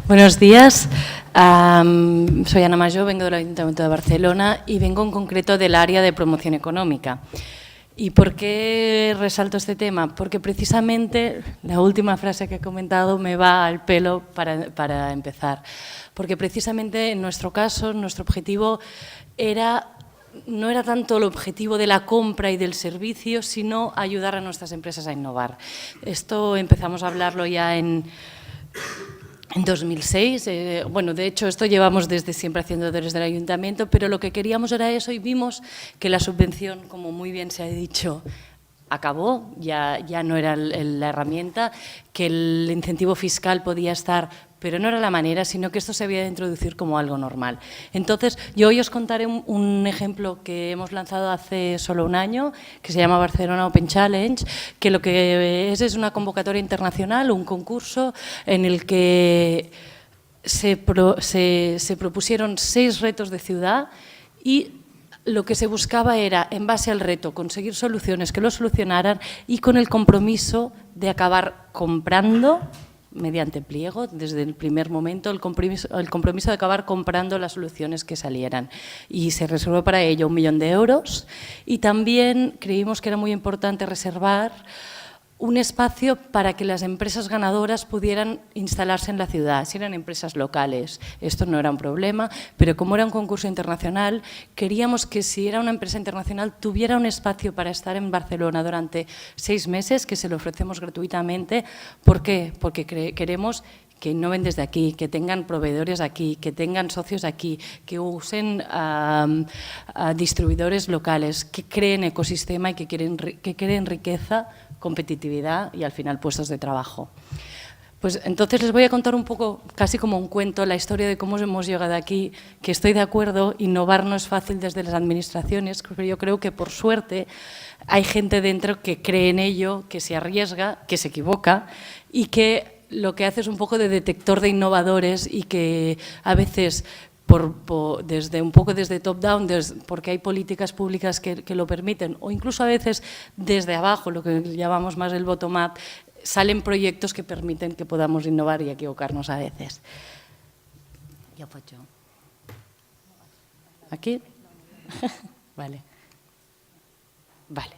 Buenos días, soy Ana Mayo, vengo del Ayuntamiento de Barcelona y vengo en concreto del área de promoción económica. ¿Y por qué resalto este tema? Porque precisamente la última frase que he comentado me va al pelo para empezar. Porque precisamente en nuestro caso, nuestro objetivo no era tanto el objetivo de la compra y del servicio, sino ayudar a nuestras empresas a innovar. Esto empezamos a hablarlo ya en 2006, bueno, de hecho, esto llevamos desde siempre haciendo desde el Ayuntamiento, pero lo que queríamos era eso y vimos que la subvención, como muy bien se ha dicho, acabó, ya no era la herramienta, que el incentivo fiscal podía estar, pero no era la manera, sino que esto se había de introducir como algo normal. Entonces, yo hoy os contaré un ejemplo que hemos lanzado hace solo un año, que se llama Barcelona Open Challenge, que lo que es una convocatoria internacional, un concurso en el que se propusieron 6 retos de ciudad y lo que se buscaba era, en base al reto, conseguir soluciones que lo solucionaran y con el compromiso de acabar comprando, mediante pliego, desde el primer momento, el compromiso de acabar comprando las soluciones que salieran. Y se reservó para ello 1 millón de euros y también creímos que era muy importante reservar un espacio para que las empresas ganadoras pudieran instalarse en la ciudad, si eran empresas locales. Esto no era un problema, pero como era un concurso internacional, queríamos que si era una empresa internacional tuviera un espacio para estar en Barcelona durante 6 meses, que se lo ofrecemos gratuitamente. ¿Por qué? Porque queremos que innoven desde aquí, que tengan proveedores aquí, que tengan socios aquí, que usen a distribuidores locales, que creen ecosistema y que creen riqueza, competitividad y al final puestos de trabajo. Pues entonces les voy a contar un poco, casi como un cuento, la historia de cómo hemos llegado aquí, que estoy de acuerdo, innovar no es fácil desde las administraciones, pero yo creo que por suerte hay gente dentro que cree en ello, que se arriesga, que se equivoca y que lo que hace es un poco de detector de innovadores y que a veces desde top-down, porque hay políticas públicas que lo permiten, o incluso a veces desde abajo, lo que llamamos más el bottom-up, salen proyectos que permiten que podamos innovar y equivocarnos a veces. Ya pues yo. ¿Aquí? Vale. Vale.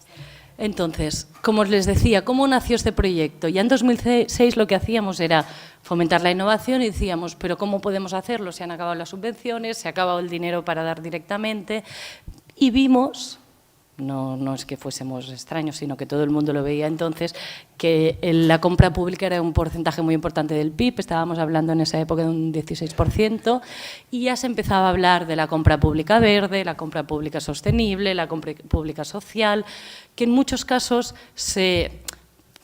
Entonces, como os les decía, ¿cómo nació este proyecto? Ya en 2006 lo que hacíamos era fomentar la innovación y decíamos, pero ¿cómo podemos hacerlo? Se han acabado las subvenciones, se ha acabado el dinero para dar directamente y vimos, no es que fuésemos extraños, sino que todo el mundo lo veía entonces, que la compra pública era un porcentaje muy importante del PIB, estábamos hablando en esa época de un 16%, y ya se empezaba a hablar de la compra pública verde, la compra pública sostenible, la compra pública social, que en muchos casos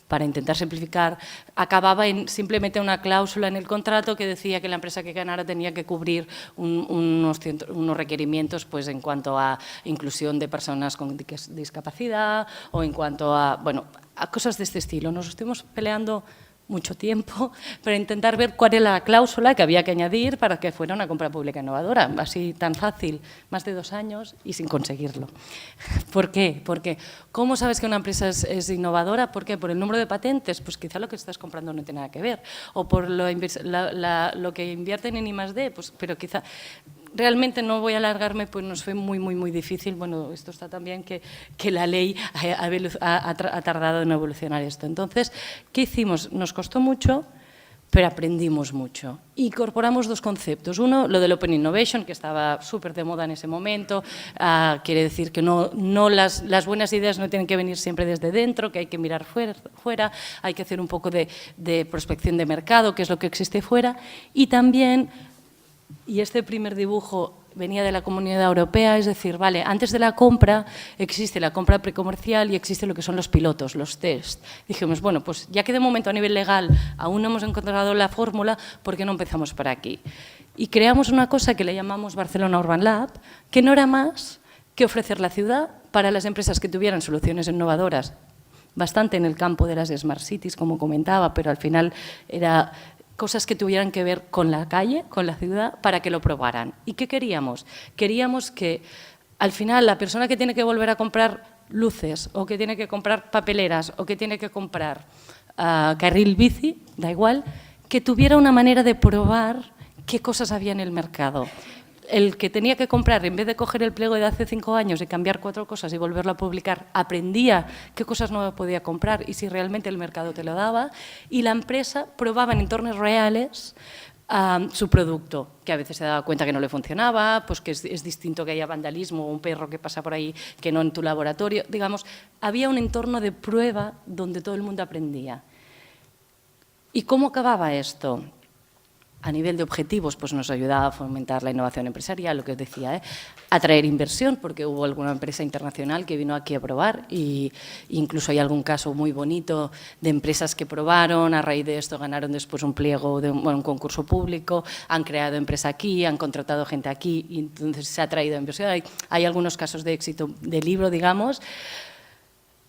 para intentar simplificar, acababa en simplemente una cláusula en el contrato que decía que la empresa que ganara tenía que cubrir unos requerimientos pues, en cuanto a inclusión de personas con discapacidad o en cuanto a cosas de este estilo. Nos estuvimos peleando mucho tiempo para intentar ver cuál era la cláusula que había que añadir para que fuera una compra pública innovadora. Así tan fácil, más de 2 años y sin conseguirlo. ¿Por qué? Porque ¿cómo sabes que una empresa es innovadora? ¿Por qué? ¿Por el número de patentes? Pues quizá lo que estás comprando no tiene nada que ver. O por lo que invierten en I+D, pues, pero quizá... Realmente no voy a alargarme, pues nos fue muy difícil. Bueno, esto está también que la ley ha tardado en evolucionar esto. Entonces, ¿qué hicimos? Nos costó mucho, pero aprendimos mucho. Incorporamos 2 conceptos. Uno, lo del Open Innovation, que estaba súper de moda en ese momento. Quiere decir que las buenas ideas no tienen que venir siempre desde dentro, que hay que mirar fuera, hay que hacer un poco de prospección de mercado, que es lo que existe fuera. Y también... Y este primer dibujo venía de la Comunidad Europea, es decir, vale, antes de la compra existe la compra precomercial y existe lo que son los pilotos, los test. Dijimos, bueno, pues ya que de momento a nivel legal aún no hemos encontrado la fórmula, ¿por qué no empezamos por aquí? Y creamos una cosa que le llamamos Barcelona Urban Lab, que no era más que ofrecer la ciudad para las empresas que tuvieran soluciones innovadoras, bastante en el campo de las Smart Cities, como comentaba, pero al final era... cosas que tuvieran que ver con la calle, con la ciudad, para que lo probaran. ¿Y qué queríamos? Queríamos que, al final, la persona que tiene que volver a comprar luces, o que tiene que comprar papeleras, o que tiene que comprar carril bici, da igual, que tuviera una manera de probar qué cosas había en el mercado. El que tenía que comprar, en vez de coger el pliego de hace 5 años y cambiar 4 cosas y volverlo a publicar, aprendía qué cosas no podía comprar y si realmente el mercado te lo daba, y la empresa probaba en entornos reales su producto, que a veces se daba cuenta que no le funcionaba, pues que es distinto que haya vandalismo o un perro que pasa por ahí que no en tu laboratorio. Digamos, había un entorno de prueba donde todo el mundo aprendía. ¿Y cómo acababa esto? A nivel de objetivos, pues nos ayudaba a fomentar la innovación empresarial, lo que os decía, atraer inversión, porque hubo alguna empresa internacional que vino aquí a probar y incluso hay algún caso muy bonito de empresas que probaron, a raíz de esto ganaron después un pliego de un concurso público, han creado empresa aquí, han contratado gente aquí y entonces se ha traído inversión. Hay algunos casos de éxito del libro, digamos.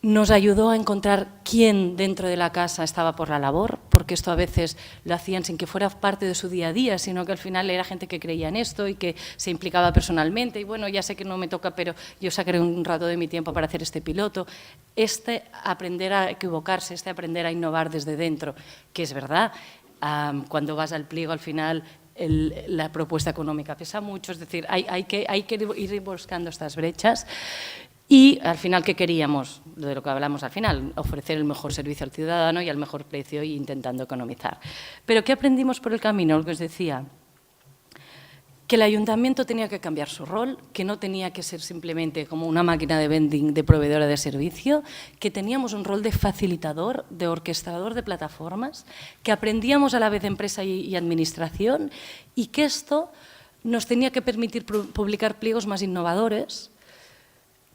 Nos ayudó a encontrar quién dentro de la casa estaba por la labor, porque esto a veces lo hacían sin que fuera parte de su día a día, sino que al final era gente que creía en esto y que se implicaba personalmente. Y bueno, ya sé que no me toca, pero yo sacaré un rato de mi tiempo para hacer este piloto. Aprender a equivocarse, aprender a innovar desde dentro, que es verdad, cuando vas al pliego al final la propuesta económica pesa mucho, es decir, hay que ir buscando estas brechas. Y al final, ¿qué queríamos? De lo que hablamos al final, ofrecer el mejor servicio al ciudadano y al mejor precio e intentando economizar. Pero ¿qué aprendimos por el camino? Lo que os decía, que el ayuntamiento tenía que cambiar su rol, que no tenía que ser simplemente como una máquina de vending, de proveedora de servicio, que teníamos un rol de facilitador, de orquestador de plataformas, que aprendíamos a la vez empresa y administración y que esto nos tenía que permitir publicar pliegos más innovadores,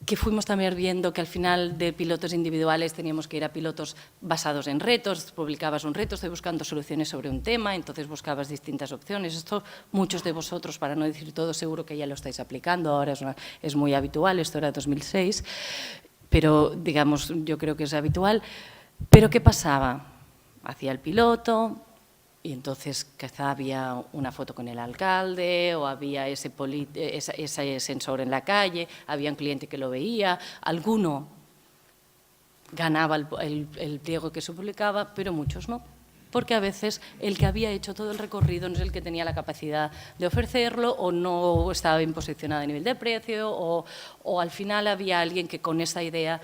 que fuimos también viendo que al final de pilotos individuales teníamos que ir a pilotos basados en retos, publicabas un reto, estoy buscando soluciones sobre un tema, entonces buscabas distintas opciones. Esto muchos de vosotros, para no decir todo, seguro que ya lo estáis aplicando, ahora es muy habitual, esto era 2006, pero digamos, yo creo que es habitual. Pero ¿qué pasaba? Hacía el piloto, y entonces quizá había una foto con el alcalde o había ese sensor en la calle, había un cliente que lo veía, alguno ganaba el pliego que se publicaba, pero muchos no, porque a veces el que había hecho todo el recorrido no es el que tenía la capacidad de ofrecerlo o no estaba bien posicionado a nivel de precio o al final había alguien que con esa idea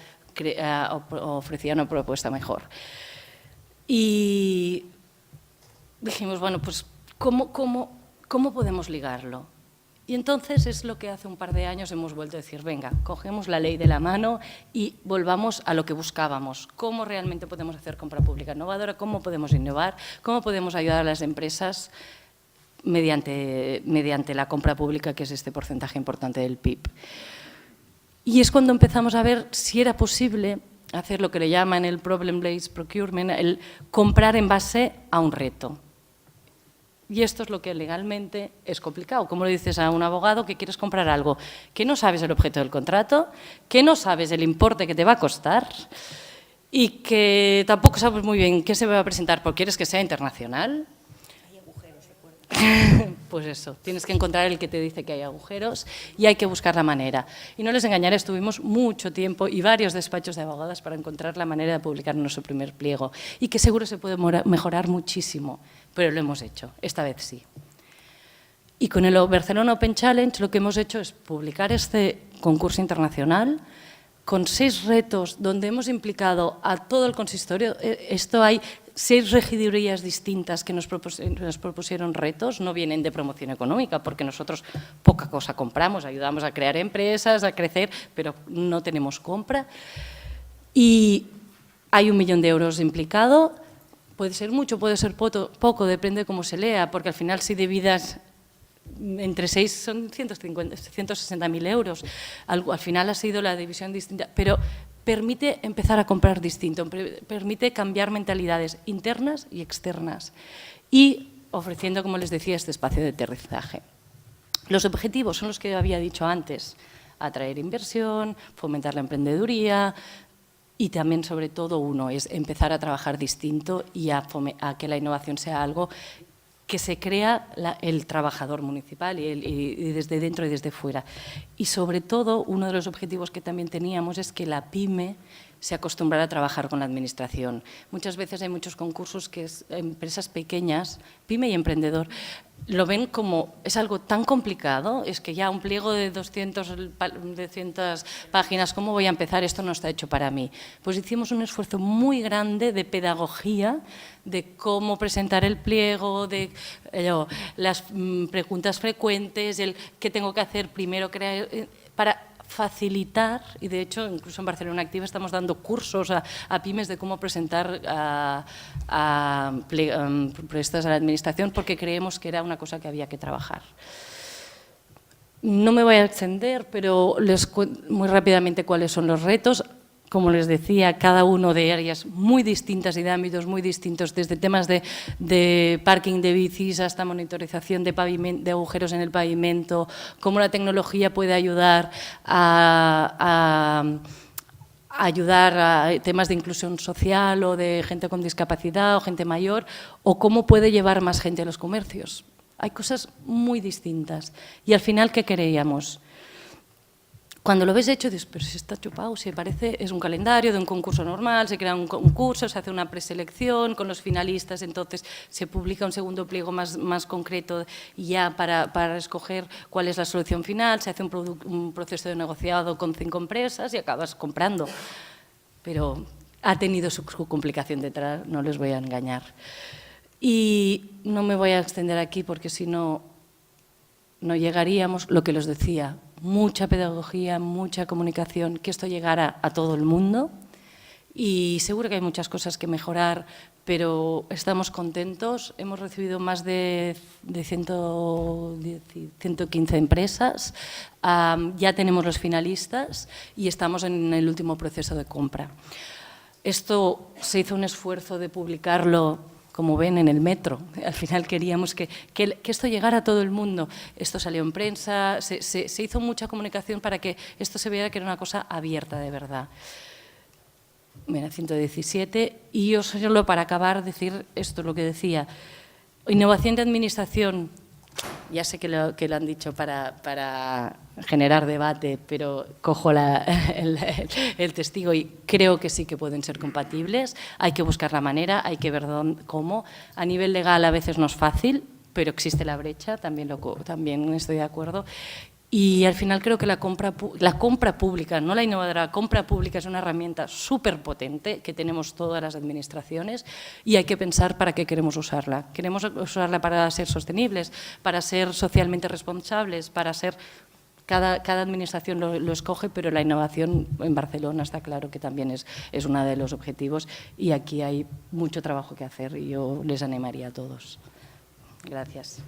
ofrecía una propuesta mejor. Y dijimos, bueno, pues, ¿cómo podemos ligarlo? Y entonces es lo que hace un par de años hemos vuelto a decir, venga, cogemos la ley de la mano y volvamos a lo que buscábamos. ¿Cómo realmente podemos hacer compra pública innovadora? ¿Cómo podemos innovar? ¿Cómo podemos ayudar a las empresas mediante la compra pública, que es este porcentaje importante del PIB? Y es cuando empezamos a ver si era posible hacer lo que le llaman el problem-based procurement, el comprar en base a un reto. Y esto es lo que legalmente es complicado. ¿Cómo le dices a un abogado que quieres comprar algo que no sabes el objeto del contrato, que no sabes el importe que te va a costar y que tampoco sabes muy bien qué se va a presentar porque quieres que sea internacional? Hay agujeros, recuerdo. Pues eso, tienes que encontrar el que te dice que hay agujeros y hay que buscar la manera. Y no les engañaré, estuvimos mucho tiempo y varios despachos de abogadas para encontrar la manera de publicar nuestro primer pliego y que seguro se puede mejorar muchísimo, pero lo hemos hecho, esta vez sí. Y con el Barcelona Open Challenge lo que hemos hecho es publicar este concurso internacional con 6 retos donde hemos implicado a todo el consistorio. Esto hay 6 regidurías distintas que nos propusieron retos, no vienen de promoción económica, porque nosotros poca cosa compramos, ayudamos a crear empresas, a crecer, pero no tenemos compra. Y hay 1 millón de euros implicado, puede ser mucho, puede ser poco, depende de cómo se lea, porque al final si dividas entre 6 son 160.000 euros. Al final ha sido la división distinta, pero permite empezar a comprar distinto, permite cambiar mentalidades internas y externas y ofreciendo, como les decía, este espacio de aterrizaje. Los objetivos son los que había dicho antes, atraer inversión, fomentar la emprendeduría y también, sobre todo, uno es empezar a trabajar distinto y a que la innovación sea algo que se crea el trabajador municipal y desde dentro y desde fuera. Y sobre todo, uno de los objetivos que también teníamos es que la PYME se acostumbrara a trabajar con la administración. Muchas veces hay muchos concursos que empresas pequeñas, pyme y emprendedor, lo ven como es algo tan complicado, es que ya un pliego de 200 páginas, ¿cómo voy a empezar? Esto no está hecho para mí. Pues hicimos un esfuerzo muy grande de pedagogía, de cómo presentar el pliego, de las preguntas frecuentes, el qué tengo que hacer primero, para facilitar, y de hecho incluso en Barcelona Activa estamos dando cursos a pymes de cómo presentar propuestas a la administración, porque creemos que era una cosa que había que trabajar. No me voy a extender, pero les cuento muy rápidamente cuáles son los retos. Como les decía, cada uno de áreas muy distintas y de ámbitos muy distintos, desde temas de parking de bicis hasta monitorización de agujeros en el pavimento, cómo la tecnología puede ayudar a temas de inclusión social o de gente con discapacidad o gente mayor, o cómo puede llevar más gente a los comercios. Hay cosas muy distintas. Y al final, ¿qué queríamos? Cuando lo ves hecho, dices, pero si está chupado, si parece, es un calendario de un concurso normal, se crea un concurso, se hace una preselección con los finalistas, entonces se publica un segundo pliego más concreto ya para escoger cuál es la solución final, se hace un proceso de negociado con 5 empresas y acabas comprando. Pero ha tenido su complicación detrás, no les voy a engañar. Y no me voy a extender aquí porque si no, no llegaríamos, lo que les decía, mucha pedagogía, mucha comunicación, que esto llegara a todo el mundo, y seguro que hay muchas cosas que mejorar, pero estamos contentos. Hemos recibido más de 115 empresas, ya tenemos los finalistas y estamos en el último proceso de compra. Esto se hizo un esfuerzo de publicarlo, como ven, en el metro. Al final queríamos que esto llegara a todo el mundo. Esto salió en prensa, se hizo mucha comunicación para que esto se viera que era una cosa abierta de verdad. Mira, 117. Y yo solo para acabar decir esto, lo que decía. Innovación de administración. Ya sé que lo han dicho para generar debate, pero cojo el testigo y creo que sí que pueden ser compatibles. Hay que buscar la manera, hay que ver cómo. A nivel legal a veces no es fácil, pero existe la brecha, también estoy de acuerdo. Y al final creo que la compra pública, no la innovadora, la compra pública es una herramienta súper potente que tenemos todas las administraciones y hay que pensar para qué queremos usarla. Queremos usarla para ser sostenibles, para ser socialmente responsables, para ser… Cada administración lo escoge, pero la innovación en Barcelona está claro que también es uno de los objetivos y aquí hay mucho trabajo que hacer y yo les animaría a todos. Gracias.